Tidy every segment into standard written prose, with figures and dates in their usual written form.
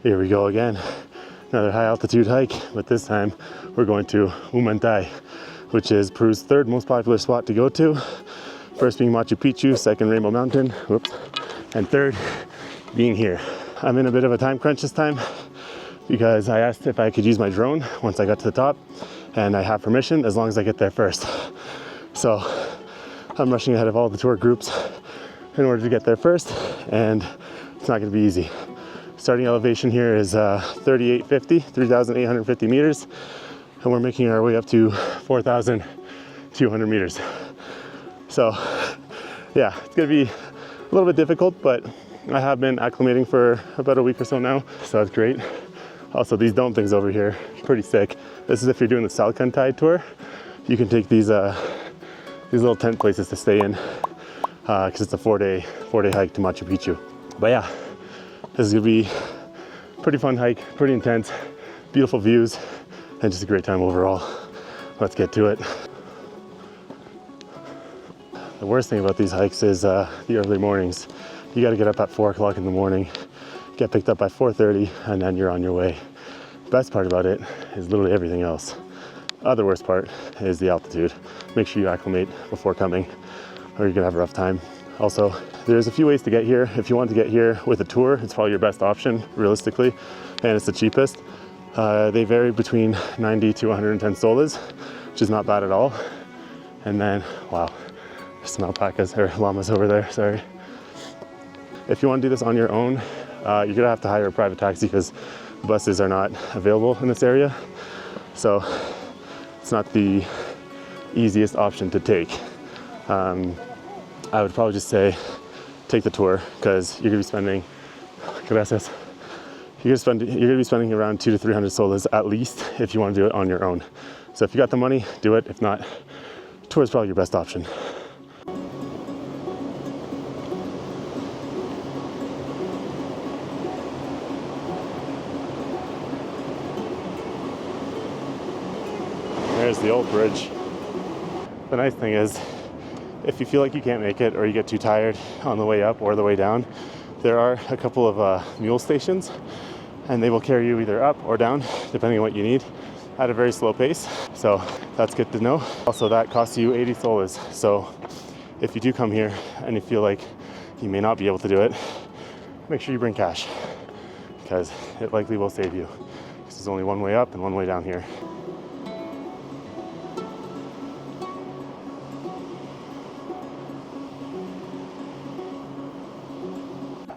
Here we go again. Another high altitude hike, but this time we're going to Huamantay, which is Peru's third most popular spot to go to. First being Machu Picchu, second Rainbow Mountain, whoops, and third being here. I'm in a bit of a time crunch this time because I asked if I could use my drone once I got to the top, and I have permission as long as I get there first. So I'm rushing ahead of all the tour groups in order to get there first, and it's not gonna be easy. Starting elevation here is 3,850 meters, and we're making our way up to 4,200 meters. So yeah, it's gonna be a little bit difficult, but I have been acclimating for about a week or so now, so that's great. Also, these dome things over here, pretty sick. This is if you're doing the Huamantay tour. You can take these little tent places to stay in, because it's a four-day hike to Machu Picchu. But yeah, this is gonna be a pretty fun hike, pretty intense, beautiful views, and just a great time overall. Let's get to it. The worst thing about these hikes is the early mornings. You gotta get up at 4 o'clock in the morning, get picked up by 4:30, and then you're on your way. Best part about it is literally everything else. Other worst part is the altitude. Make sure you acclimate before coming, or you're gonna have a rough time. Also, there's a few ways to get here. If you want to get here with a tour, it's probably your best option, realistically, and it's the cheapest. They vary between 90 to 110 soles, which is not bad at all. And then, wow, there's some alpacas or llamas over there, sorry. If you want to do this on your own, you're gonna have to hire a private taxi because buses are not available in this area. So it's not the easiest option to take. I would probably just say take the tour, because you're gonna be spending, gracias. You're gonna be spending around 200 to 300 soles at least if you want to do it on your own. So if you got the money, do it. If not, tour is probably your best option. There's the old bridge. The nice thing is, if you feel like you can't make it or you get too tired on the way up or the way down, there are a couple of mule stations, and they will carry you either up or down depending on what you need at a very slow pace. So that's good to know. Also, that costs you 80 soles. So if you do come here and you feel like you may not be able to do it, make sure you bring cash, because it likely will save you. This is only one way up and one way down here.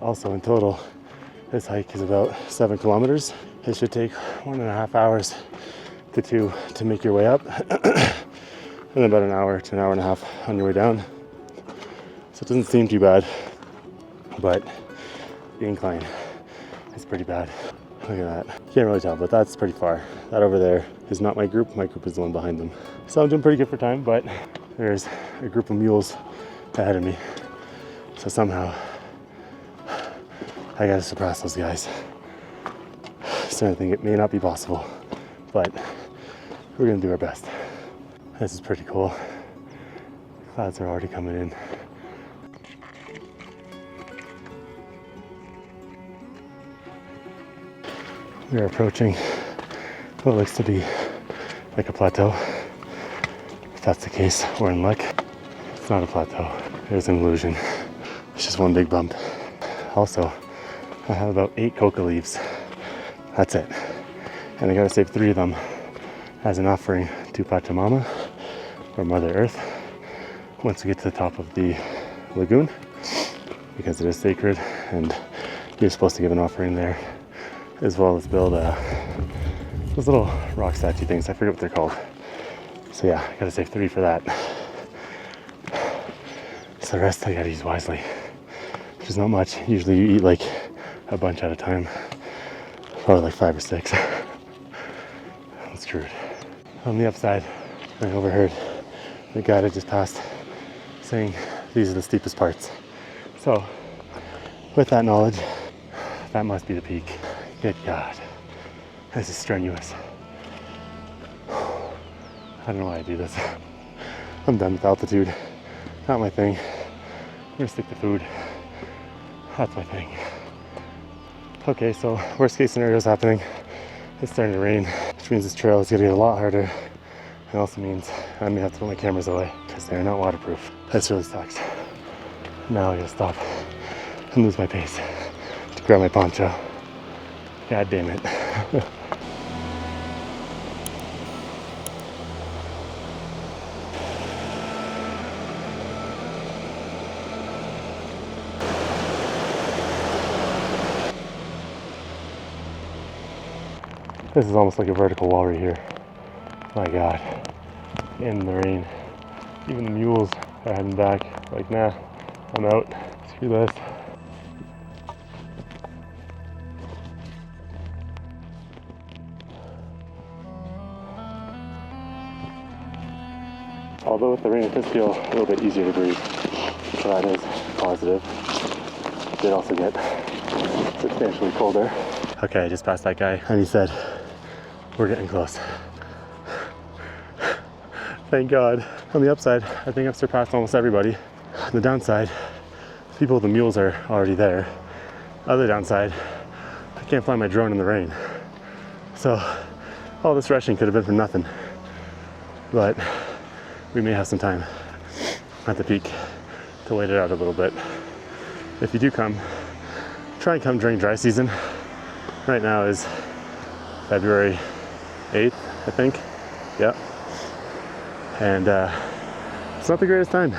Also, in total, this hike is about 7 kilometers. It should take 1.5 hours to 2 to make your way up, and about an hour to an hour and a half on your way down. So it doesn't seem too bad, but the incline is pretty bad. Look at that. Can't really tell, but that's pretty far. That over there is not my group. My group is the one behind them. So I'm doing pretty good for time, but there's a group of mules ahead of me. So somehow I gotta surpass those guys. So I think it may not be possible, but we're gonna do our best. This is pretty cool. Clouds are already coming in. We're approaching what looks to be like a plateau. If that's the case, we're in luck. It's not a plateau. There's an illusion. It's just one big bump. Also, I have about 8 coca leaves. That's it. And I gotta save 3 of them as an offering to Pachamama, or Mother Earth, once we get to the top of the lagoon, because it is sacred and you're supposed to give an offering there, as well as build those little rock statue things. I forget what they're called. So yeah, I gotta save 3 for that. So the rest I gotta use wisely, which is not much. Usually you eat like a bunch at a time, probably like 5 or 6. I'm screwed. On the upside, I overheard the guy that just passed saying these are the steepest parts. So with that knowledge, that must be the peak. Good God, this is strenuous. don't know why I do this. I'm done with altitude. Not my thing. I'm gonna stick to food. That's my thing. Okay, so worst case scenario is happening. It's starting to rain, which means this trail is gonna get a lot harder. It also means I'm gonna have to put my cameras away because they're not waterproof. This really sucks. Now I gotta stop and lose my pace to grab my poncho. God damn it. This is almost like a vertical wall right here. My God. In the rain. Even the mules are heading back. Like, nah, I'm out. Screw this. Although with the rain it does feel a little bit easier to breathe. So that is positive. It did also get substantially colder. Okay, I just passed that guy and he said, we're getting close. Thank God. On the upside, I think I've surpassed almost everybody. On the downside, people with the mules are already there. Other downside, I can't fly my drone in the rain. So all this rushing could have been for nothing. But we may have some time at the peak to wait it out a little bit. If you do come, try and come during dry season. Right now is February 8th, I think. Yep. And it's not the greatest time.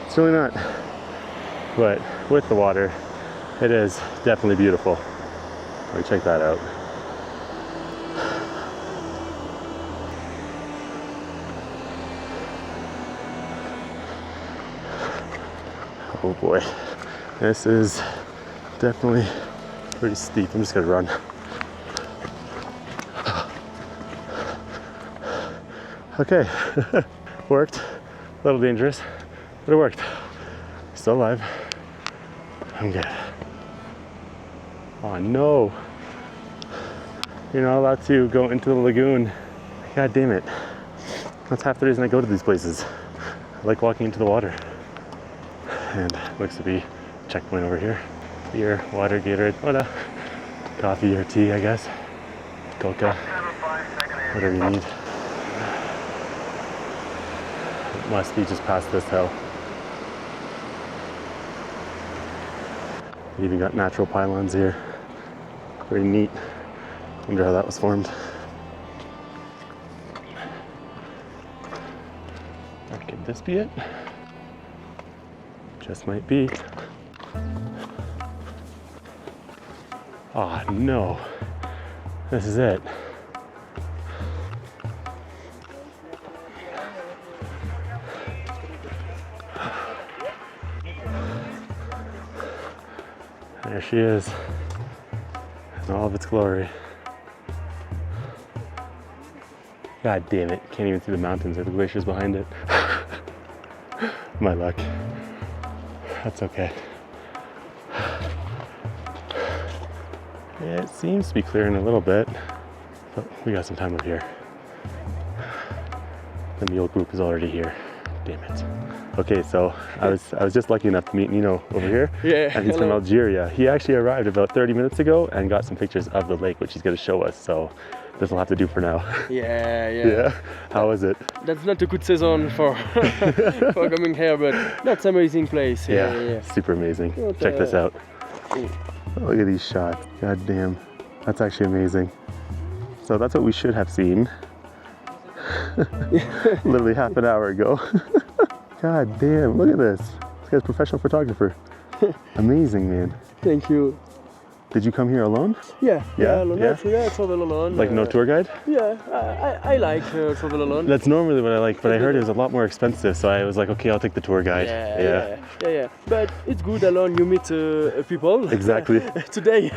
It's really not. But with the water, it is definitely beautiful. Check that out. Oh boy. This is definitely pretty steep. I'm just gonna run. Okay, worked. A little dangerous, but it worked. Still alive. I'm good. Oh no. You're not allowed to go into the lagoon. God damn it. That's half the reason I go to these places. I like walking into the water. And looks to be a checkpoint over here. Beer, water, Gatorade, whatever. Coffee or tea, I guess. Coca, whatever you need. It must be just past this hill. You even got natural pylons here. Very neat. Wonder how that was formed. Or could this be it? Just might be. Oh no, this is it. There she is, in all of its glory. God damn it, can't even see the mountains or the glaciers behind it. My luck. That's okay. Yeah, it seems to be clearing a little bit, but we got some time over here. The mule group is already here. Damn it. Okay, so I was just lucky enough to meet Nino over here. Yeah. And he's from Algeria. He actually arrived about 30 minutes ago and got some pictures of the lake, which he's going to show us. So this will have to do for now. Yeah. Yeah. How was it? That's not a good season for for coming here, but that's an amazing place. Yeah. Super amazing. Check this out. Look at these shots. God damn. That's actually amazing. So that's what we should have seen. Literally half an hour ago. God damn, look at this. This guy's a professional photographer. Amazing, man. Thank you. Did you come here alone? Yeah, alone. Yeah, travel alone. Like no tour guide? Yeah, I like travel alone. That's normally what I like, but I heard it was a lot more expensive, so I was like, okay, I'll take the tour guide. Yeah. But it's good alone, you meet people. Exactly. Today,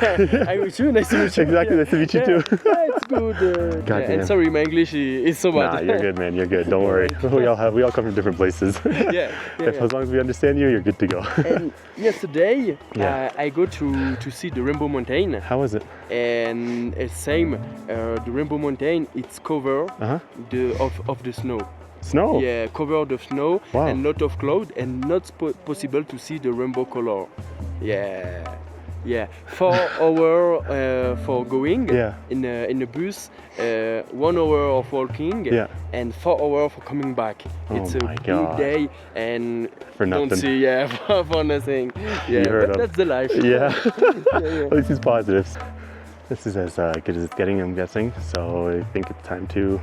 I wish you, nice to meet you. Exactly, nice to meet you too. Yeah, it's good. God damn. And sorry, my English is so bad. Nah, you're good, man, you're good, don't worry. We all come from different places. As long as we understand you, you're good to go. And yesterday, I go to see the rainbow Rainbow Mountain, How is it? and it's same. The Rainbow Mountain, it's cover of the snow. Snow? Yeah, covered of snow Wow. and lot of cloud, and not possible to see the rainbow color. Yeah, yeah. 4 hours for going in a bus, 1 hour of walking, and 4 hours for coming back. It's a big day, and for nothing. Don't see, for nothing. Yeah, but that's the life. Yeah. At least it's positives. This is as good as it's getting, I'm guessing. So I think it's time to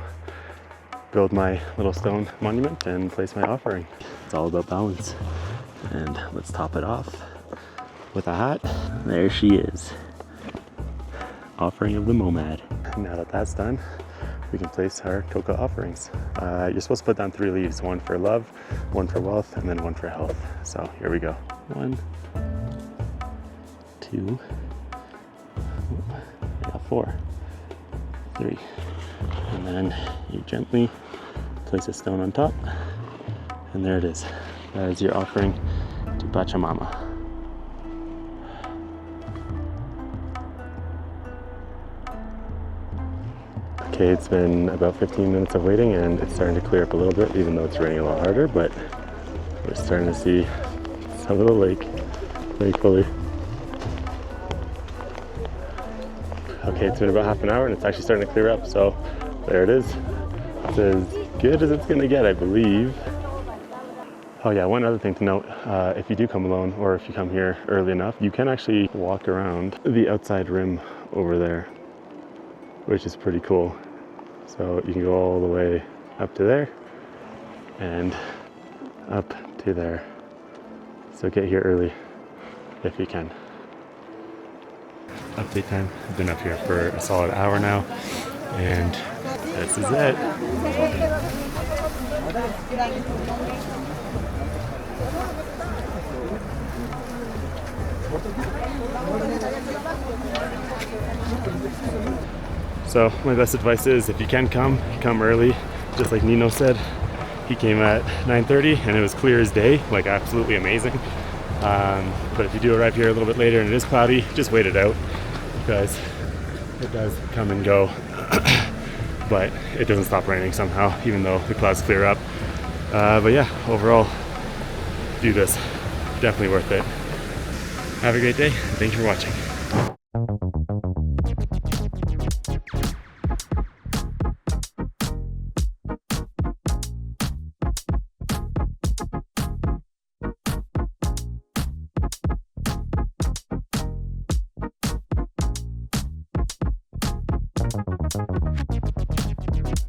build my little stone monument and place my offering. It's all about balance. And let's top it off with a hat. There she is. Offering of the Momad. Now that that's done, we can place our cocoa offerings. You're supposed to put down 3 leaves, 1 for love, 1 for wealth, and then 1 for health. So here we go. 1, 2, I got 4, 3. And then you gently place a stone on top, and there it is. That is your offering to Pachamama. Okay, it's been about 15 minutes of waiting, and it's starting to clear up a little bit, even though it's raining a lot harder, but we're starting to see some of the lake, thankfully. Okay, it's been about half an hour, and it's actually starting to clear up, so there it is. It's as good as it's gonna get, I believe. Oh yeah, one other thing to note, if you do come alone, or if you come here early enough, you can actually walk around the outside rim over there, which is pretty cool. So you can go all the way up to there and up to there. So get here early if you can. Update time. I've been up here for a solid hour now, and this is it. So my best advice is, if you can come early. Just like Nino said, he came at 9:30 and it was clear as day, like absolutely amazing. But if you do arrive here a little bit later and it is cloudy, just wait it out, because it does come and go. But it doesn't stop raining somehow, even though the clouds clear up. But yeah, overall, do this. Definitely worth it. Have a great day, and thank you for watching.